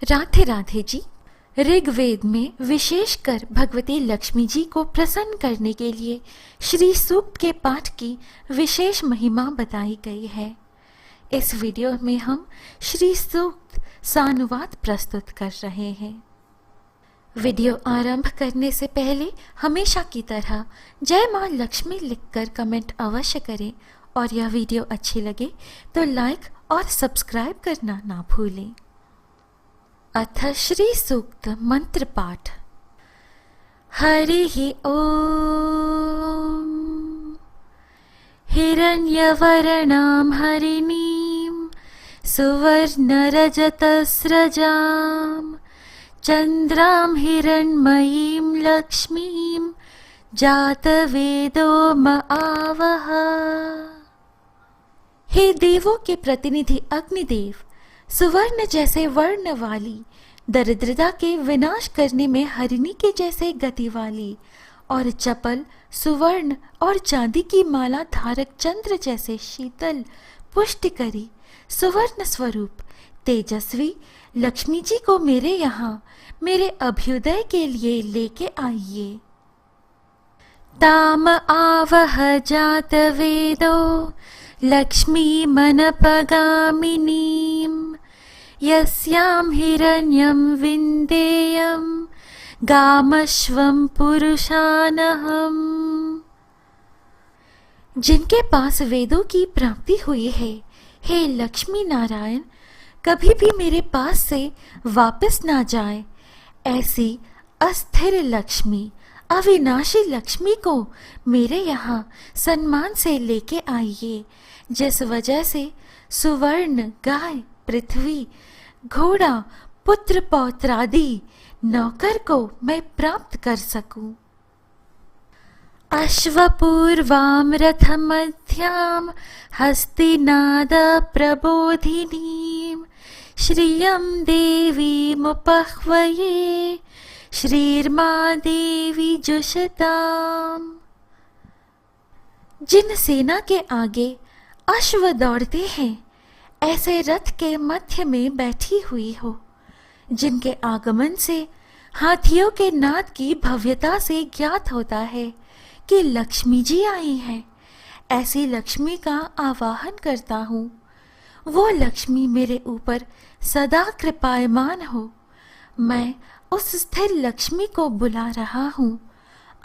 राधे राधे जी। ऋग्वेद में विशेषकर भगवती लक्ष्मी जी को प्रसन्न करने के लिए श्री सूक्त के पाठ की विशेष महिमा बताई गई है। इस वीडियो में हम श्री सूक्त सानुवाद प्रस्तुत कर रहे हैं। वीडियो आरंभ करने से पहले हमेशा की तरह जय मां लक्ष्मी लिखकर कमेंट अवश्य करें और यह वीडियो अच्छी लगे तो लाइक और सब्सक्राइब करना ना भूलें। अथ श्री सूक्त मंत्र पाठ। हरि ओम। हिरण्यवर्णां हरिणीं सुवर्णरजतस्रजां चन्द्रां हिरण्मयीं लक्ष्मीं जातवेदो म आवह। हे देवों के प्रतिनिधि अग्निदेव, सुवर्ण जैसे वर्ण वाली, दरिद्रता के विनाश करने में हरिणी के जैसे गति वाली और चपल सुवर्ण और चांदी की माला धारक चंद्र जैसे शीतल पुष्टिकरी सुवर्ण स्वरूप तेजस्वी लक्ष्मी जी को मेरे यहाँ मेरे अभ्युदय के लिए लेके आइए। ताम आवह जात वेदो लक्ष्मी मनपगामिनीं यस्यां हिरण्यं विन्देयं गामश्वं पुरुषानहम्। जिनके पास वेदों की प्राप्ति हुई है, हे लक्ष्मी नारायण, कभी भी मेरे पास से वापस ना जाए। ऐसी अस्थिर लक्ष्मी, अविनाशी लक्ष्मी को मेरे यहाँ सम्मान से लेके आइए, जिस वजह से सुवर्ण, गाय, पृथ्वी, घोड़ा, पुत्र पौत्रादि नौकर को मैं प्राप्त कर सकूं। अश्वपूर्वां रथमध्यां हस्तिनाद प्रबोधिनीं श्रियं देवीमुपह्वये श्रीर्मा देवी जुषताम्। जिन सेना के आगे अश्व दौड़ते हैं, ऐसे रथ के मध्य में बैठी हुई हो, जिनके आगमन से हाथियों के नाद की भव्यता से ज्ञात होता है कि लक्ष्मी जी आई हैं, ऐसी लक्ष्मी का आवाहन करता हूँ। वो लक्ष्मी मेरे ऊपर सदा कृपायमान हो। मैं उस स्थिर लक्ष्मी को बुला रहा हूँ।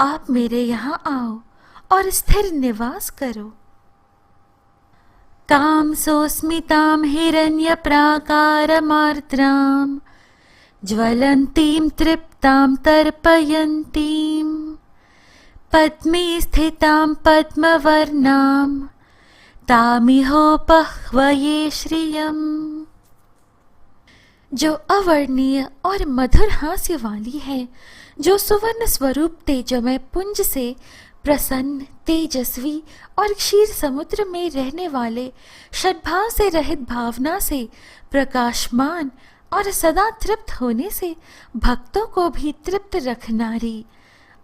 आप मेरे यहाँ आओ और स्थिर निवास करो। तां सोऽस्मितां हिरण्यप्राकारमार्द्रां ज्वलन्तीं तृप्तां तर्पयन्तीं पद्मे स्थितां पद्मवर्णां तामिहोपह्वये श्रियम्। जो अवर्णीय और मधुर हास्य वाली है, जो सुवर्ण स्वरूप तेजोमय पुंज से प्रसन्न, तेजस्वी और क्षीर समुद्र में रहने वाले, सद्भाव से रहित भावना से प्रकाशमान और सदा तृप्त होने से भक्तों को भी तृप्त रखनारी,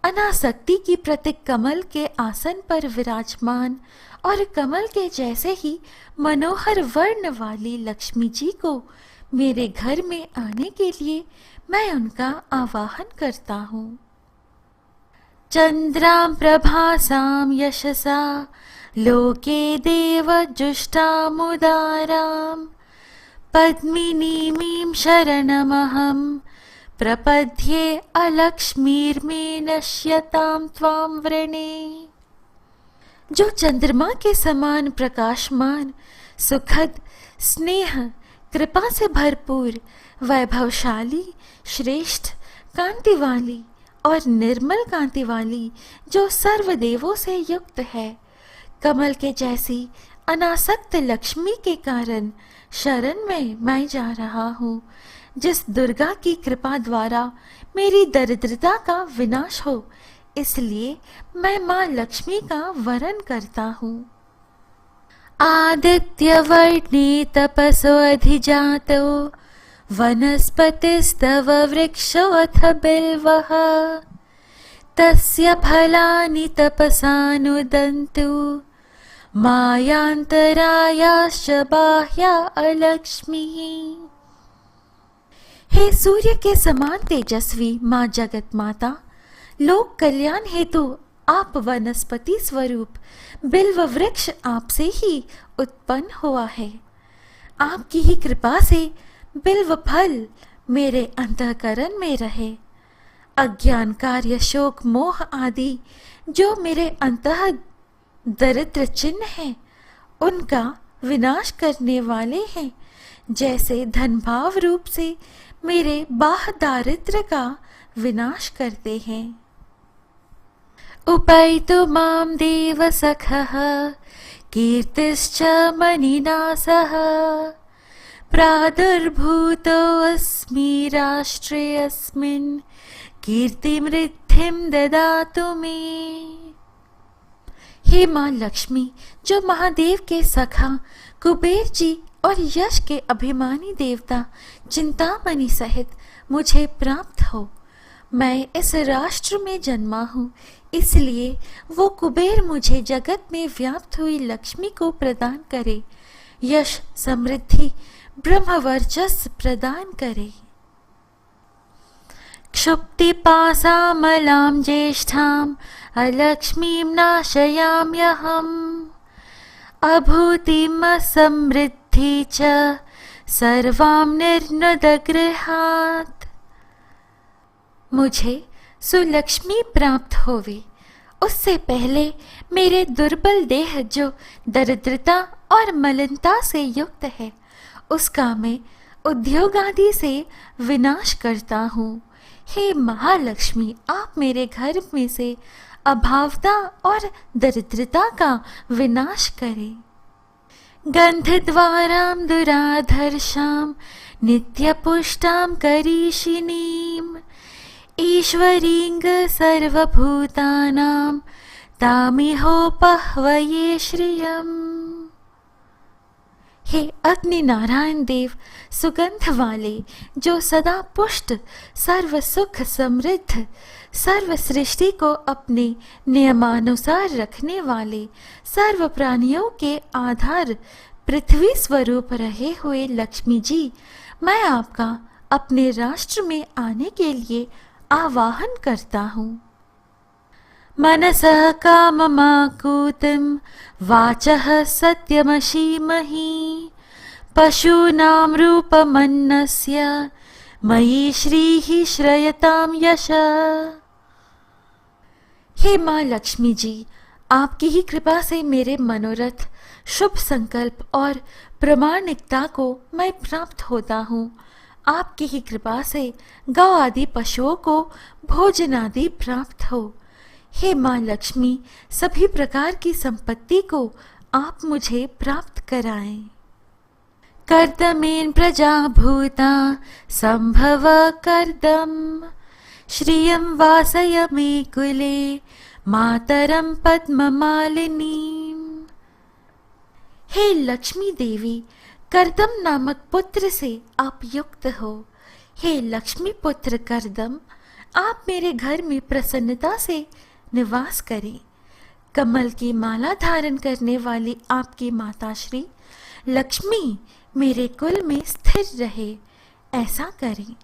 अनासक्ति की प्रतीक कमल के आसन पर विराजमान और कमल के जैसे ही मनोहर वर्ण वाली लक्ष्मी जी को मेरे घर में आने के लिए मैं उनका आवाहन करता हूँ। चंद्रां प्रभासां यशसा लोके देवजुष्टामुदारां पद्मिनीमीं शरणमहं प्रपद्ये अलक्ष्मीर्मे नश्यतां त्वां वृणे। जो चंद्रमा के समान प्रकाशमान, सुखद, स्नेह, कृपा से भरपूर, वैभवशाली, श्रेष्ठ, कांति वाली और निर्मल कांति वाली, जो सर्वदेवों से युक्त है, कमल के जैसी अनासक्त लक्ष्मी के कारण शरण में मैं जा रहा हूँ, जिस दुर्गा की कृपा द्वारा मेरी दरिद्रता का विनाश हो, इसलिए मैं माँ लक्ष्मी का वरण करता हूँ। आदित्यवर्णे तपसोऽधिजातो वनस्पतिस्तव वृक्षोऽथ बिल्वः तस्य फलानि तपसानुदन्तु मायान्तरायाश्च बाह्या अलक्ष्मीः। हे सूर्य के समान तेजस्वी माँ जगत माता, लोक कल्याण हेतु आप वनस्पति स्वरूप बिल्व वृक्ष आपसे ही उत्पन्न हुआ है। आपकी ही कृपा से बिल्व फल मेरे अंतःकरण में रहे। अज्ञान कार्य शोक मोह आदि जो मेरे अंतः दरिद्र चिन्ह हैं, उनका विनाश करने वाले हैं। जैसे धन भाव रूप से मेरे बाह दारिद्र्य का विनाश करते हैं। उपैतु मां देव सखः कीर्तिश्च मनिना सह, प्रादुर्भूतो अस्मि राष्ट्रे अस्मिन् कीर्तिमृद्धिं ददातु मे। हे माँ लक्ष्मी, जो महादेव के सखा कुबेर जी और यश के अभिमानी देवता चिंतामणि सहित मुझे प्राप्त हो। मैं इस राष्ट्र में जन्मा हूँ, इसलिए वो कुबेर मुझे जगत में व्याप्त हुई लक्ष्मी को प्रदान करे, यश समृद्धि ब्रह्म वर्चस्व प्रदान करे। क्षुप्तिपासामलां ज्येष्ठाम् अलक्ष्मीं नाशयाम्यहम्, अभूतिम् असमृद्धि च सर्वां निर्नुदगृहात्। मुझे सुलक्ष्मी प्राप्त होवे, उससे पहले मेरे दुर्बल देह जो दरिद्रता और मलिनता से युक्त है, उसका मैं उद्योग आदि से विनाश करता हूँ। हे महालक्ष्मी, आप मेरे घर में से अभावता और दरिद्रता का विनाश करें। गंधद्वारां दुराधर्षां नित्यपुष्टां करीषिणीं, ईश्वरीं सर्वभूतानां तामिहोपह्वये श्रियम्। हे अग्नि नारायण देव, सुगंध वाले, जो सदा पुष्ट सर्व सुख समृद्ध सर्व सृष्टि को अपने नियमानुसार रखने वाले, सर्व प्राणियों के आधार पृथ्वी स्वरूप रहे हुए लक्ष्मी जी, मैं आपका अपने राष्ट्र में आने के लिए आवाहन करता हूँ। मनसः काममाकूतिं वाचः सत्यमशीमहि, पशूनां रूपमन्नस्य मयि श्रीः श्रयतां यशः। हे माँ लक्ष्मी जी, आपकी ही कृपा से मेरे मनोरथ, शुभ संकल्प और प्रामाणिकता को मैं प्राप्त होता हूँ। आपकी ही कृपा से गौ आदि पशुओं को भोजन आदि प्राप्त हो। हे माँ लक्ष्मी, सभी प्रकार की संपत्ति को आप मुझे प्राप्त कराएं। कर्दमेन प्रजा भूता संभव कर्दम, श्रियं वासय मे कुले मातरम पद्ममालिनीं। हे लक्ष्मी देवी, कर्दम नामक पुत्र से आप युक्त हो। हे लक्ष्मी पुत्र कर्दम, आप मेरे घर में प्रसन्नता से निवास करें। कमल की माला धारण करने वाली आपकी माताश्री लक्ष्मी मेरे कुल में स्थिर रहे, ऐसा करें।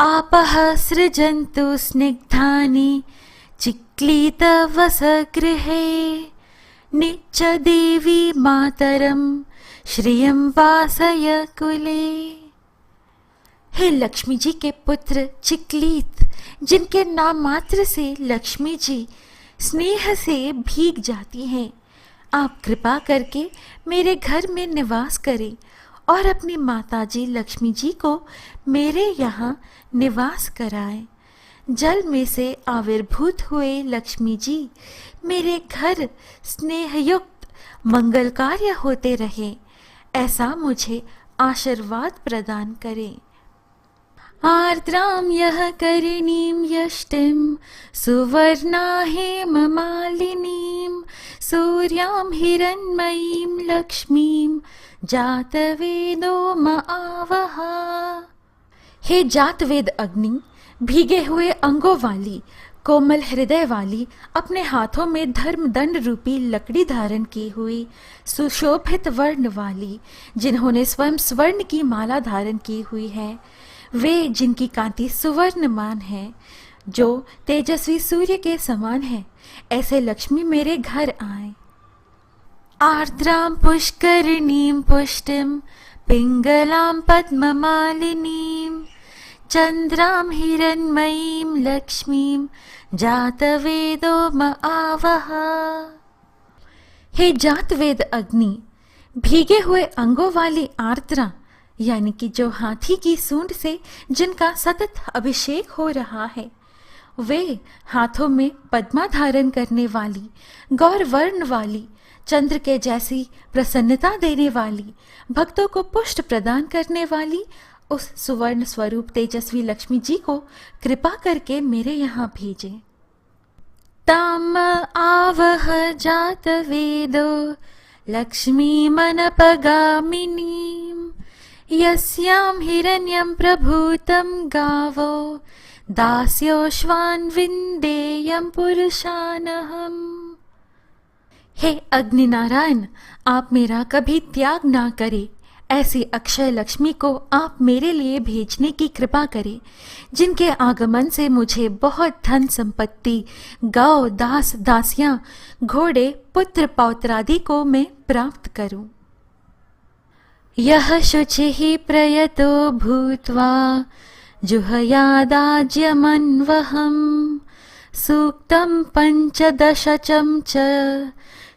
आपः सृजन्तु स्निग्धानि चिक्लीत वसगृहे, निच्च देवी मातरम श्रियं वासय कुले। हे लक्ष्मी जी के पुत्र चिक्लीत, जिनके नाम मात्र से लक्ष्मी जी स्नेह से भीग जाती हैं, आप कृपा करके मेरे घर में निवास करें और अपनी माता जी लक्ष्मी जी को मेरे यहाँ निवास कराएं। जल में से आविर्भूत हुए लक्ष्मी जी मेरे घर स्नेहयुक्त मंगल कार्य होते रहे, ऐसा मुझे आशीर्वाद प्रदान करें। आर्द्रां यः करिणीं यष्टिं सुवर्णा हेममालिनीं, सूर्यां हिरण्मयीं लक्ष्मीं जातवेदो म आवहा। हे जातवेद अग्नि, भीगे हुए अंगों वाली, कोमल हृदय वाली, अपने हाथों में धर्म दंड रूपी लकड़ी धारण की हुई, सुशोभित वर्ण वाली, जिन्होंने स्वयं स्वर्ण की माला धारण की हुई है, वे जिनकी कांति सुवर्णमान है, जो तेजस्वी सूर्य के समान है, ऐसे लक्ष्मी मेरे घर आए। आर्द्रां पुष्करिणीं पुष्टिं पिंगलां पद्ममालिनीं चंद्रां हिरण्मयीं लक्ष्मीं जातवेदो म आवह। हे जातवेद अग्नि, भीगे हुए अंगों वाली आर्द्रा, यानी कि जो हाथी की सूंड से जिनका सतत अभिषेक हो रहा है, वे हाथों में पद्मा धारण करने वाली, गौर वर्ण वाली, चंद्र के जैसी प्रसन्नता देने वाली, भक्तों को पुष्ट प्रदान करने वाली उस सुवर्ण स्वरूप तेजस्वी लक्ष्मी जी को कृपा करके मेरे यहाँ भेजे। ताम आवह जात वेदो लक्ष्मी मनपगामिनीं यस्यां हिरण्यं प्रभूतं गावो दास्योश्वान् विन्देयं पुरुषानहम्। हे अग्नि नारायण, आप मेरा कभी त्याग ना करें, ऐसी अक्षय लक्ष्मी को आप मेरे लिए भेजने की कृपा करें, जिनके आगमन से मुझे बहुत धन संपत्ति, गौ, दास, दासियां, घोड़े, पुत्र पौत्रादि को मैं प्राप्त करूं। यह शुचिः प्रयतो भूत्वा जुहयादाज्यमन्वहम् सूक्तं पंचदशचं च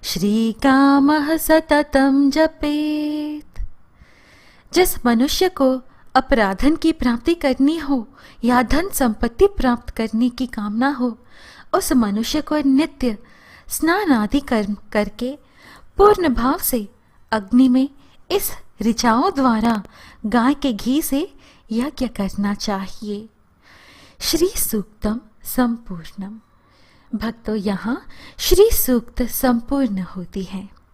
श्रीकामः सततं जपेत्। जिस मनुष्य को अपराधन की प्राप्ति करनी हो या धन संपत्ति प्राप्त करने की कामना हो, उस मनुष्य को नित्य स्नान आदि कर्म करके पूर्ण भाव से अग्नि में इस ऋचाओं द्वारा गाय के घी से यज्ञ करना चाहिए। श्री सूक्तम संपूर्णम। भक्तों, यहाँ श्री सूक्त संपूर्ण होती है।